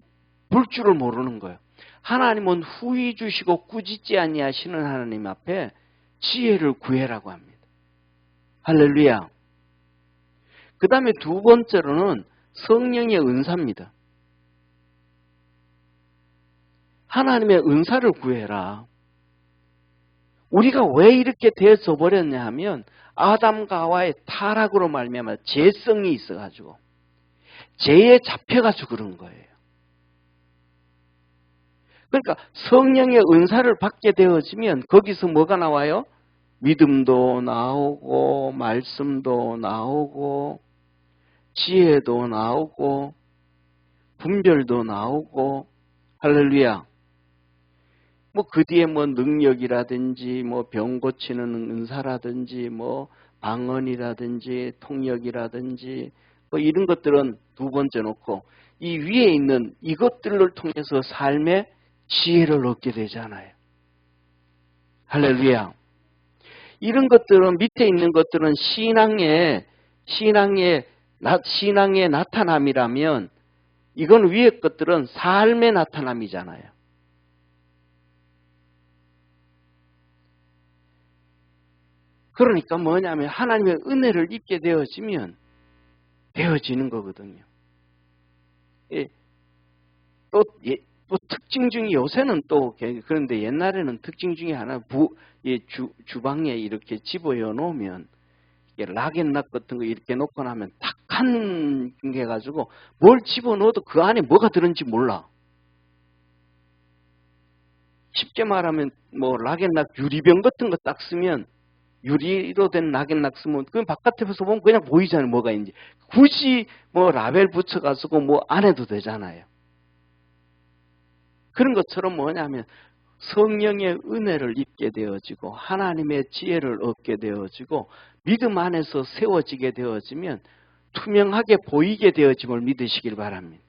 볼 줄을 모르는 거예요. 하나님은 후히 주시고 꾸짖지 아니하시는 하나님 앞에 지혜를 구해라고 합니다. 할렐루야. 그 다음에 두 번째로는 성령의 은사입니다. 하나님의 은사를 구해라. 우리가 왜 이렇게 되어져 버렸냐 하면 아담과 하와의 타락으로 말미암아 죄성이 있어가지고 죄에 잡혀가지고 그런 거예요. 그러니까 성령의 은사를 받게 되어지면 거기서 뭐가 나와요? 믿음도 나오고 말씀도 나오고 지혜도 나오고 분별도 나오고 할렐루야. 그 뒤에 능력이라든지 병 고치는 은사라든지 방언이라든지 통역이라든지 이런 것들은 두 번째 놓고 이 위에 있는 이것들을 통해서 삶의 지혜를 얻게 되잖아요. 할렐루야. 이런 것들은 밑에 있는 것들은 신앙의 신앙의 나타남이라면 이건 위의 것들은 삶의 나타남이잖아요. 그러니까 뭐냐면 하나님의 은혜를 입게 되어지면 되어지는 거거든요. 예, 또 특징 중에 요새는 또 그런데 옛날에는 특징 중에 하나 주방에 이렇게 집어여 놓으면 락앤락 같은 거 이렇게 놓고 나면 탁한 게 가지고 뭘 집어넣어도 그 안에 뭐가 들은지 몰라. 쉽게 말하면 뭐 락앤락 유리병 같은 거 딱 쓰면 유리로 된 락앤락 쓰면 그 바깥에서 보면 그냥 보이잖아요. 뭐가 있는지. 굳이 뭐 라벨 붙여가지고 뭐 안 해도 되잖아요. 그런 것처럼 뭐냐면 성령의 은혜를 입게 되어지고 하나님의 지혜를 얻게 되어지고 믿음 안에서 세워지게 되어지면 투명하게 보이게 되어짐을 믿으시길 바랍니다.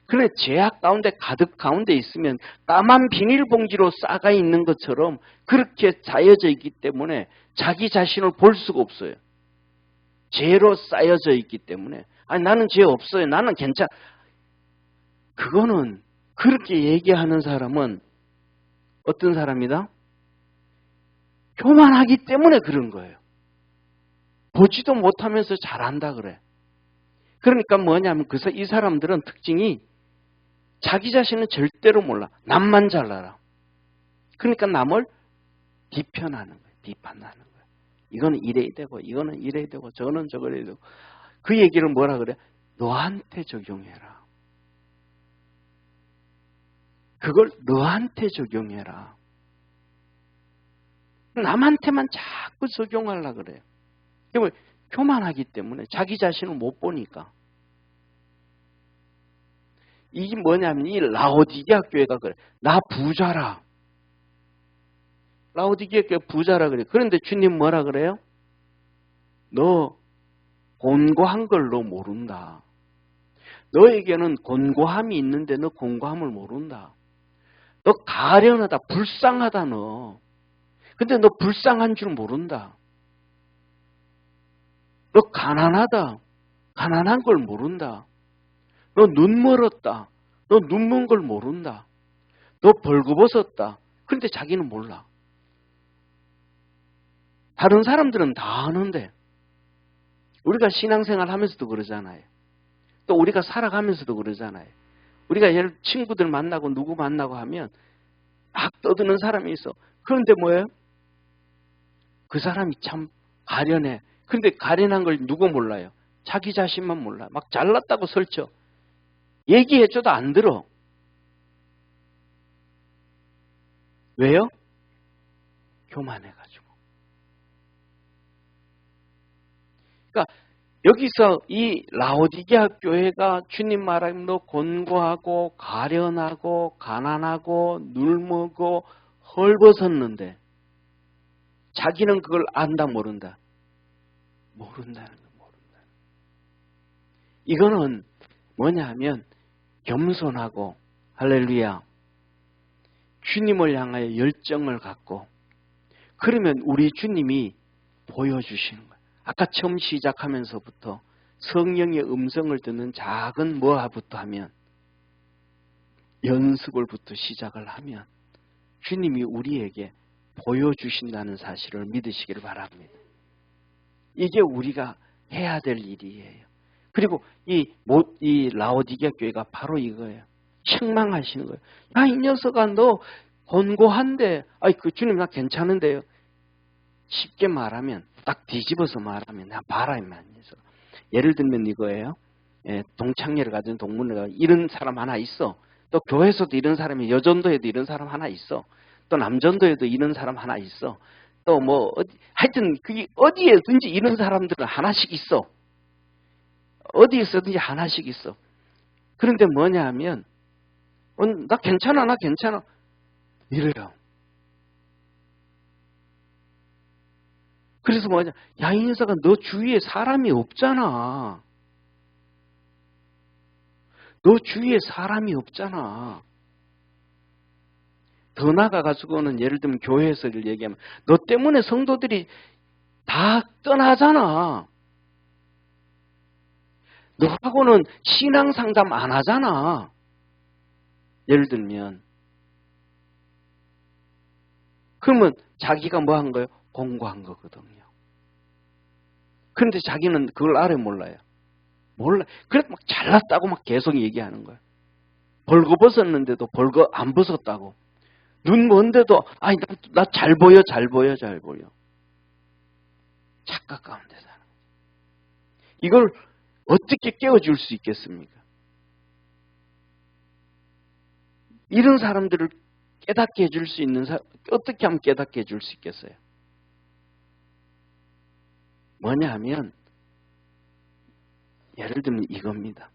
그런데 죄악 가운데 가득 가운데 있으면 까만 비닐봉지로 싸가 있는 것처럼 그렇게 쌓여져 있기 때문에 자기 자신을 볼 수가 없어요. 죄로 쌓여져 있기 때문에 아니 나는 죄 없어요. 나는 괜찮아. 그거는 그렇게 얘기하는 사람은 어떤 사람이다? 교만하기 때문에 그런 거예요. 보지도 못하면서 잘한다 그래. 그러니까 뭐냐면 그래서 이 사람들은 특징이 자기 자신은 절대로 몰라. 남만 잘 알아. 그러니까 남을 비편하는 거예요. 비판하는 거예요. 이거는 이래야 되고 이거는 이래야 되고 저는 저래야 되고 그 얘기를 뭐라 그래? 너한테 적용해라. 그걸 너한테 적용해라. 남한테만 자꾸 적용하려고 그래요. 교만하기 때문에 자기 자신을 못 보니까. 이게 뭐냐면 이 라오디게아 교회가 그래. 나 부자라. 라오디게아 교회 부자라 그래. 그런데 주님 뭐라 그래요? 너 곤고한 걸 너 모른다. 너에게는 곤고함이 있는데 너 곤고함을 모른다. 너 가련하다. 불쌍하다 너. 근데 너 불쌍한 줄 모른다. 너 가난하다. 가난한 걸 모른다. 너 눈 멀었다. 너 눈 먼 걸 모른다. 너 벌거벗었다. 그런데 자기는 몰라. 다른 사람들은 다 아는데 우리가 신앙생활 하면서도 그러잖아요. 또 우리가 살아가면서도 그러잖아요. 우리가 예를 친구들 만나고 누구 만나고 하면 막 떠드는 사람이 있어. 그런데 뭐예요? 그 사람이 참 가련해. 그런데 가련한 걸 누구 몰라요? 자기 자신만 몰라. 막 잘났다고 설쳐. 얘기해줘도 안 들어. 왜요? 교만해가지고. 그러니까 여기서 이 라오디게아 교회가 주님 말하면 곤고하고 가련하고 가난하고 눌먹고 헐벗었는데 자기는 그걸 안다 모른다. 모른다는 거 모른다. 이거는 뭐냐 하면 겸손하고 할렐루야 주님을 향하여 열정을 갖고 그러면 우리 주님이 보여주시는 거예요. 아까 처음 시작하면서부터 성령의 음성을 듣는 작은 뭐부터 하면 연습을부터 시작을 하면 주님이 우리에게 보여주신다는 사실을 믿으시기를 바랍니다. 이게 우리가 해야 될 일이에요. 그리고 이 라오디게아 교회가 바로 이거예요. 책망하시는 거예요. 야, 이 녀석아, 너 곤고한데, 그 주님 나 괜찮은데요. 쉽게 말하면, 딱 뒤집어서 말하면, 나 봐라, 이 녀석. 예를 들면 이거예요. 동창회를 가진 동문회가 이런 사람 하나 있어. 또 교회에서도 이런 사람이, 여전도에도 이런 사람 하나 있어. 또 남전도에도 이런 사람 하나 있어. 또 뭐, 하여튼, 그게 어디에든지 이런 사람들은 하나씩 있어. 어디에서든지 하나씩 있어. 그런데 뭐냐 하면, 나 괜찮아, 나 괜찮아. 이래요. 그래서 뭐냐, 야, 이 녀석아, 너 주위에 사람이 없잖아. 너 주위에 사람이 없잖아. 더 나아가가지고는 예를 들면 교회에서 얘기하면, 너 때문에 성도들이 다 떠나잖아. 너하고는 신앙 상담 안 하잖아. 예를 들면. 그러면 자기가 뭐 한 거예요? 공부한 거거든요. 그런데 자기는 그걸 알아요, 몰라요? 몰라. 그래서 막 잘났다고 막 계속 얘기하는 거예요. 벌거벗었는데도 벌거 안 벗었다고. 눈 먼데도 아니 나 잘 보여, 잘 보여, 잘 보여. 착각 가운데 사는 거예요. 이걸 어떻게 깨워줄 수 있겠습니까? 이런 사람들을 깨닫게 해줄 수 있는 사람, 어떻게 하면 깨닫게 해줄 수 있겠어요? 뭐냐 하면 예를 들면 이겁니다.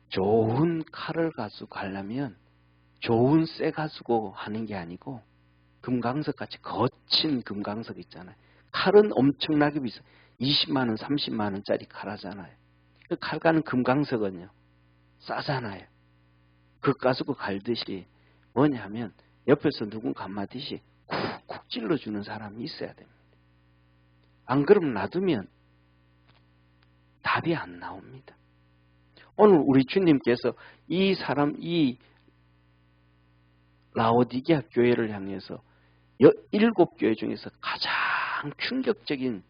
좋은 칼을 가지고 가려면 좋은 쇠 가지고 하는 게 아니고 금강석 같이 거친 금강석 있잖아요. 칼은 엄청나게 비싸. 20만 원, 30만 원짜리 칼 하잖아요. 그 칼 가는 금강석은요. 싸잖아요. 그거 가지고 갈듯이 뭐냐면 옆에서 누군가 한마디씩 쿡쿡 찔러주는 사람이 있어야 됩니다. 안 그러면 놔두면 답이 안 나옵니다. 오늘 우리 주님께서 이 라오디게아 교회를 향해서 7교회 중에서 가장 충격적인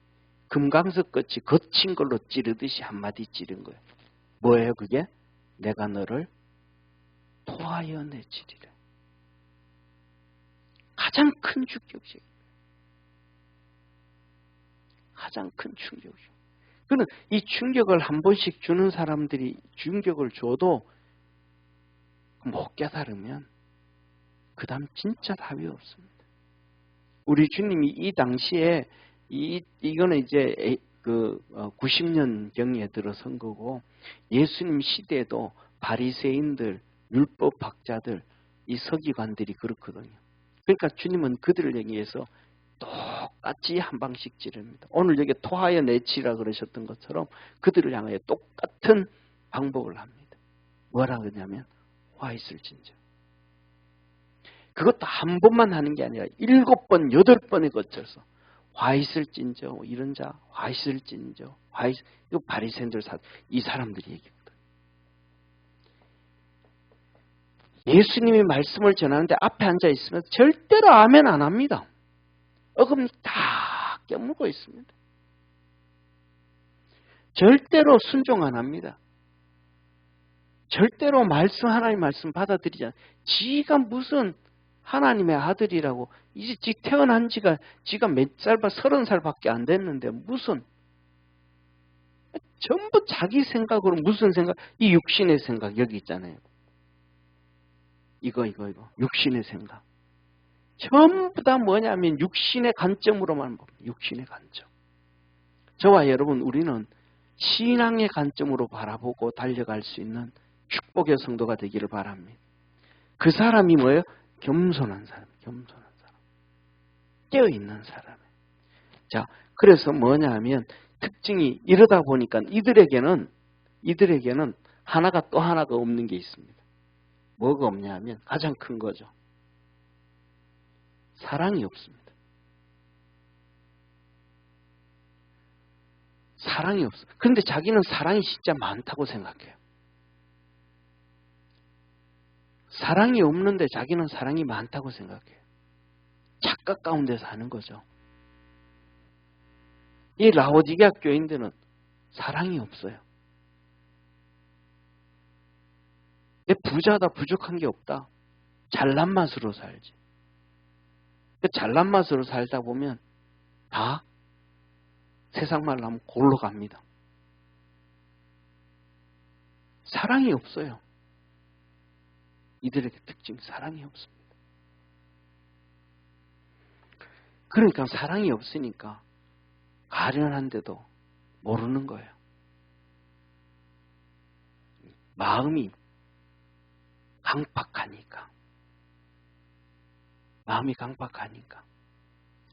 금강석같이 거친 걸로 찌르듯이 한마디 찌른 거예요. 뭐예요 그게? 내가 너를 토하여 내치리라. 가장 큰 충격이에요. 가장 큰 충격이에요. 그는 이 충격을 한 번씩 주는 사람들이 충격을 줘도 못 깨달으면 그 다음 진짜 답이 없습니다. 우리 주님이 이 당시에 이거는 이제 90년경에 들어선 거고 예수님 시대에도 바리새인들, 율법 학자들, 이 서기관들이 그렇거든요. 그러니까 주님은 그들을 향해서 똑같이 한 방씩 찌릅니다. 오늘 여기 토하여 내치라 그러셨던 것처럼 그들을 향하여 똑같은 방법을 합니다. 뭐라 그러냐면 화 있을진저. 그것도 한 번만 하는 게 아니라 7번, 8번에 거쳐서 화 있을진저 이런 자, 화 있을진저, 이거 바리새인들 이 사람들이 얘기거든. 예수님이 말씀을 전하는데 앞에 앉아 있으면 절대로 아멘 안 합니다. 어금니 다 깨물고 있습니다. 절대로 순종 안 합니다. 절대로 하나님 말씀 받아들이지 않아요. 지가 무슨 하나님의 아들이라고 이제 태어난 지가 몇 살, 30살밖에 안 됐는데 무슨 전부 자기 생각으로 무슨 생각? 이 육신의 생각 여기 있잖아요. 이거 육신의 생각. 전부 다 뭐냐면 육신의 관점으로만 봅니다. 육신의 관점. 저와 여러분 우리는 신앙의 관점으로 바라보고 달려갈 수 있는 축복의 성도가 되기를 바랍니다. 그 사람이 뭐예요? 겸손한 사람. 깨어있는 사람. 자, 그래서 뭐냐 하면 특징이 이러다 보니까 이들에게는 하나가 또 하나가 없는 게 있습니다. 뭐가 없냐 하면 가장 큰 거죠. 사랑이 없습니다. 사랑이 없어. 그런데 자기는 사랑이 진짜 많다고 생각해요. 사랑이 없는데 자기는 사랑이 많다고 생각해요. 착각 가운데서 하는 거죠. 이 라오디게아 교인들은 사랑이 없어요. 내 부자다, 부족한 게 없다. 잘난 맛으로 살지. 잘난 맛으로 살다 보면 다 세상 말로 하면 골로 갑니다. 사랑이 없어요. 이들에게 특징 사랑이 없습니다. 그러니까 사랑이 없으니까 가련한데도 모르는 거예요. 마음이 강팍하니까.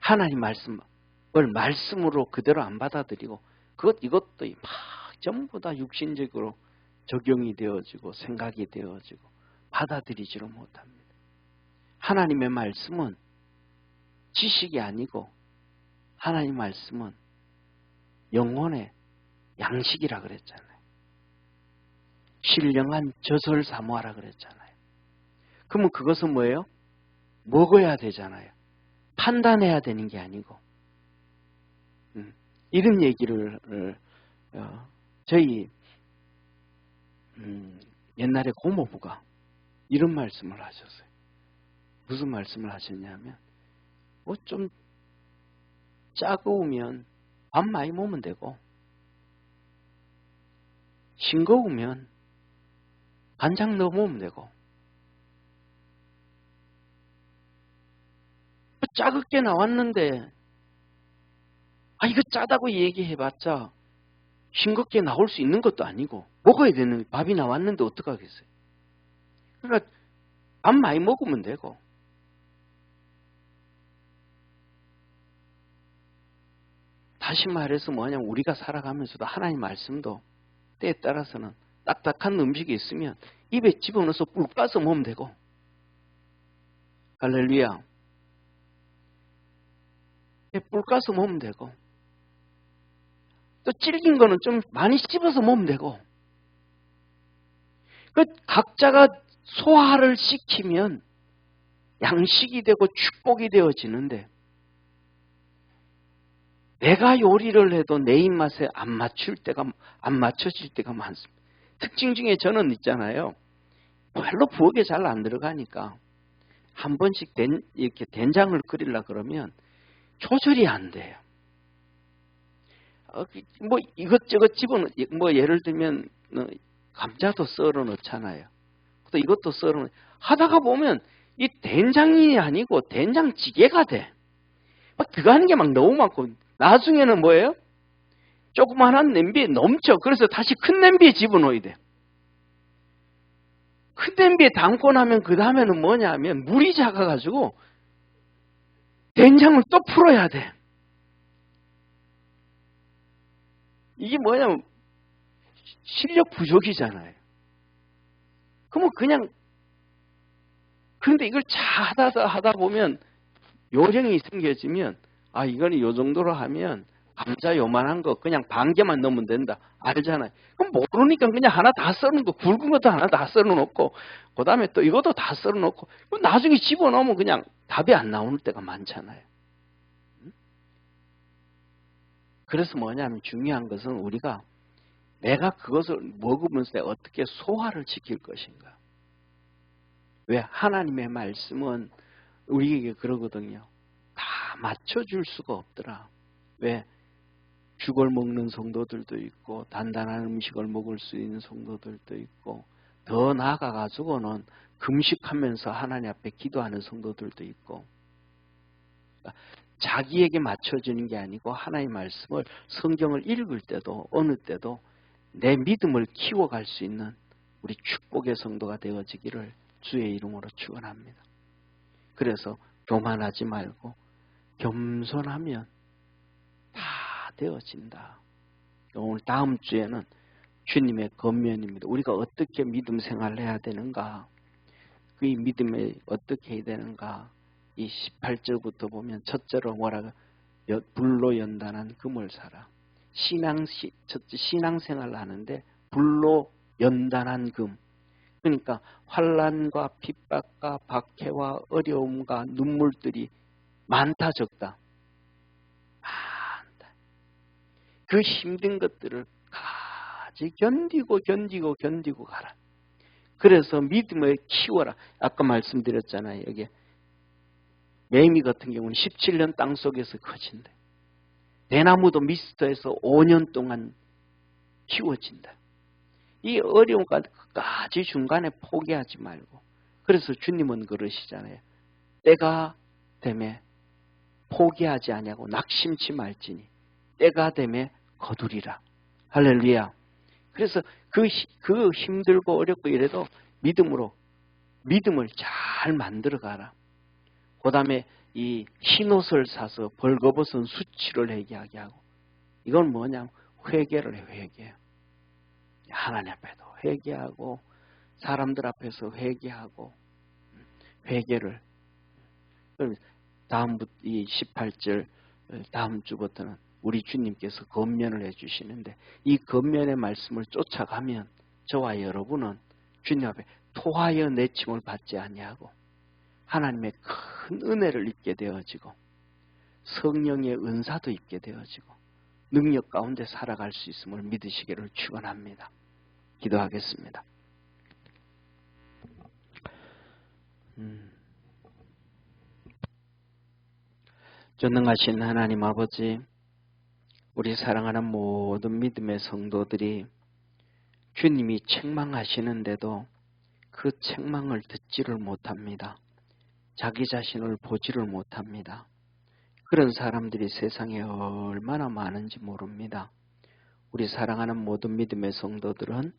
하나님 말씀을 말씀으로 그대로 안 받아들이고 이것도 막 전부 다 육신적으로 적용이 되어지고 생각이 되어지고 받아들이지를 못합니다. 하나님의 말씀은 지식이 아니고 하나님 말씀은 영혼의 양식이라 그랬잖아요. 신령한 젖을 사모하라 그랬잖아요. 그러면 그것은 뭐예요? 먹어야 되잖아요. 판단해야 되는 게 아니고. 이런 얘기를 저희 옛날에 고모부가 이런 말씀을 하셨어요. 무슨 말씀을 하셨냐면 좀 짜고우면 밥 많이 먹으면 되고 싱거우면 간장 넣어 먹으면 되고 짜겁게 나왔는데 이거 짜다고 얘기해봤자 싱겁게 나올 수 있는 것도 아니고 먹어야 되는 밥이 나왔는데 어떡하겠어요. 그러니까 밥 많이 먹으면 되고 다시 말해서 뭐냐면 우리가 살아가면서도 하나님 말씀도 때에 따라서는 딱딱한 음식이 있으면 입에 집어넣어서 뿔 까서 먹으면 되고 할렐루야. 뿔 까서 먹으면 되고 또 질긴 거는 좀 많이 씹어서 먹으면 되고 각자가 소화를 시키면 양식이 되고 축복이 되어지는데 내가 요리를 해도 내 입맛에 안 맞춰질 때가 많습니다. 특징 중에 저는 있잖아요. 별로 부엌에 잘 안 들어가니까 한 번씩 이렇게 된장을 끓이려 그러면 조절이 안 돼요. 뭐 이것저것 예를 들면 감자도 썰어 넣잖아요. 또 이것도 썰어 넣 하다가 보면 이 된장이 아니고 된장찌개가 돼. 그거 하는 게 막 너무 많고 나중에는 뭐예요? 조그만한 냄비에 넘쳐. 그래서 다시 큰 냄비에 집어넣어야 돼. 큰 냄비에 담고 나면 그 다음에는 뭐냐 하면 물이 작아가지고 된장을 또 풀어야 돼. 이게 뭐냐면 실력 부족이잖아요. 그러면 그냥 그런데 이걸 하다 보면 요령이 생겨지면 이거는 요 정도로 하면 감자 요만한 거 그냥 반 개만 넣으면 된다. 알잖아요. 그럼 모르니까 그냥 하나 다 썰어놓고 굵은 것도 하나 다 썰어놓고 그 다음에 또 이것도 다 썰어놓고 나중에 집어넣으면 그냥 답이 안 나오는 때가 많잖아요. 그래서 뭐냐면 중요한 것은 우리가 내가 그것을 먹으면서 어떻게 소화를 시킬 것인가. 왜? 하나님의 말씀은 우리에게 그러거든요. 다 맞춰줄 수가 없더라. 왜? 죽을 먹는 성도들도 있고 단단한 음식을 먹을 수 있는 성도들도 있고 더 나아가가지고는 금식하면서 하나님 앞에 기도하는 성도들도 있고 자기에게 맞춰주는 게 아니고 하나님의 말씀을 성경을 읽을 때도 어느 때도 내 믿음을 키워갈 수 있는 우리 축복의 성도가 되어지기를 주의 이름으로 축원합니다. 그래서 교만하지 말고 겸손하면 다 되어진다. 오늘 다음 주에는 주님의 권면입니다. 우리가 어떻게 믿음 생활을 해야 되는가? 그 믿음에 어떻게 해야 되는가? 이 18절부터 보면 첫째로 뭐라고? 불로 연단한 금을 사라. 첫째 신앙생활을 하는데 불로 연단한 금. 그러니까 환난과 핍박과 박해와 어려움과 눈물들이 많다 적다. 많다. 그 힘든 것들을 같이 견디고 가라. 그래서 믿음을 키워라. 아까 말씀드렸잖아요. 여기 매미 같은 경우는 17년 땅속에서 커진다. 대나무도 미스터에서 5년 동안 키워진다. 이 어려움까지 중간에 포기하지 말고. 그래서 주님은 그러시잖아요. 때가 되매 포기하지 아니하고 낙심치 말지니 때가 되매 거두리라. 할렐루야. 그래서 그 힘들고 어렵고 이래도 믿음을 잘 만들어 가라. 그 다음에 이 흰옷을 사서 벌거벗은 수치를 회개하게 하고. 이건 뭐냐면 회개를 해. 회개. 하나님 앞에도 회개하고 사람들 앞에서 회개하고 회개를. 다음부터 이 18절 다음 주부터는 우리 주님께서 건면을 해주시는데 이 건면의 말씀을 쫓아가면 저와 여러분은 주님 앞에 토하여 내침을 받지 아니하고 하나님의 큰 은혜를 입게 되어지고 성령의 은사도 입게 되어지고 능력 가운데 살아갈 수 있음을 믿으시기를 축원합니다. 기도하겠습니다. 전능하신 하나님 아버지, 우리 사랑하는 모든 믿음의 성도들이 주님이 책망하시는데도 그 책망을 듣지를 못합니다. 자기 자신을 보지를 못합니다. 그런 사람들이 세상에 얼마나 많은지 모릅니다. 우리 사랑하는 모든 믿음의 성도들은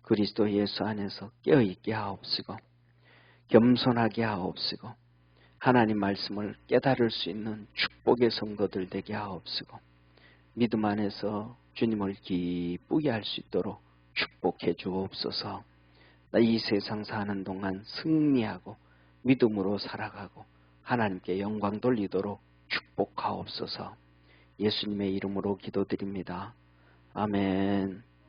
그리스도 예수 안에서 깨어있게 하옵시고 겸손하게 하옵시고 하나님 말씀을 깨달을 수 있는 축복의 성도들 되게 하옵시고 믿음 안에서 주님을 기쁘게 할 수 있도록 축복해 주옵소서. 나 이 세상 사는 동안 승리하고 믿음으로 살아가고 하나님께 영광 돌리도록 축복하옵소서. 예수님의 이름으로 기도드립니다. 아멘.